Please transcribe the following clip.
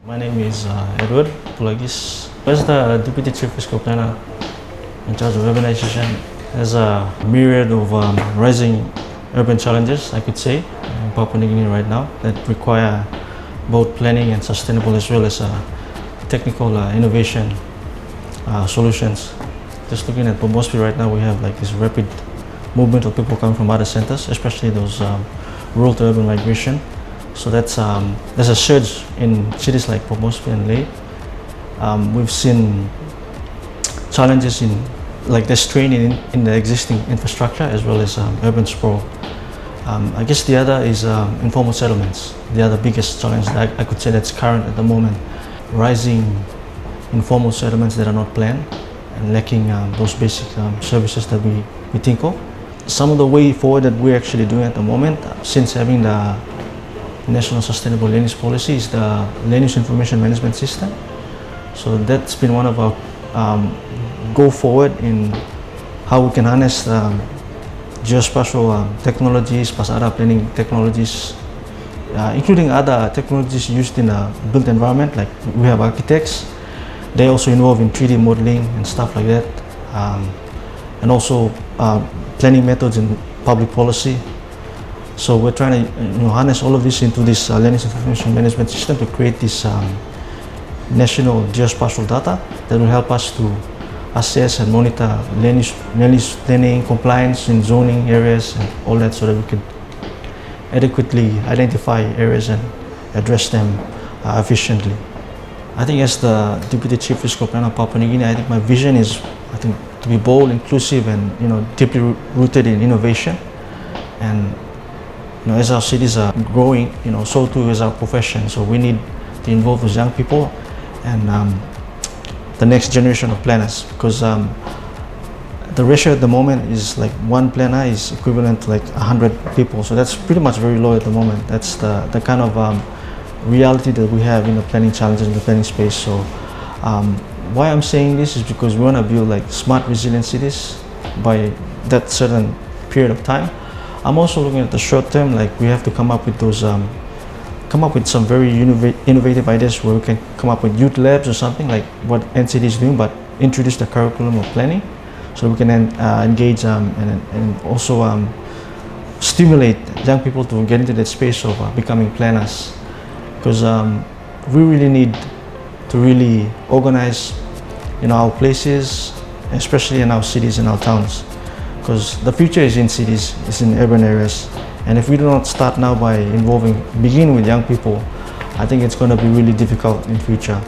My name is Edward Pulagis. As the Deputy Chief Fiscal Planner in charge of urbanization, there's a myriad of rising urban challenges, I could say, in Papua New Guinea right now that require both planning and sustainable as well as technical innovation solutions. Just looking at Moresby right now, we have like this rapid movement of people coming from other centers, especially those rural to urban migration. So there's a surge in cities like Moresby and Leh. We've seen challenges in like the strain in the existing infrastructure as well as urban sprawl. I guess the other is informal settlements. The other biggest challenge that I could say that's current at the moment. Rising informal settlements that are not planned and lacking those basic services that we think of. Some of the way forward that we're actually doing at the moment, since having the National Sustainable Land Use Policy, is the Land Use Information Management System. So that's been one of our go forward in how we can harness geospatial technologies plus other planning technologies, including other technologies used in a built environment. Like we have architects, they also involved in 3D modeling and stuff like that, and also planning methods in public policy. So we're trying to harness all of this into this land use information management system to create this national geospatial data that will help us to assess and monitor land use planning, compliance in zoning areas and all that, so that we could adequately identify areas and address them efficiently. I think as the Deputy Chief Fiscal Planner of Papua New Guinea, I think my vision is to be bold, inclusive and deeply rooted in innovation. And as our cities are growing, so too is our profession. So we need to involve those young people and the next generation of planners, because the ratio at the moment is like one planner is equivalent to like 100 people. So that's pretty much very low at the moment. That's the kind of reality that we have in the planning challenges in the planning space. So why I'm saying this is because we want to build like smart, resilient cities by that certain period of time. I'm also looking at the short term, like we have to come up with those, come up with some very innovative ideas where we can come up with youth labs or something like what NCD is doing, but introduce the curriculum of planning so we can engage and also stimulate young people to get into that space of becoming planners. Because we really need to really organize our places, especially in our cities and our towns. Because the future is in cities, it's in urban areas. And if we do not start now by begin with young people, I think it's going to be really difficult in future.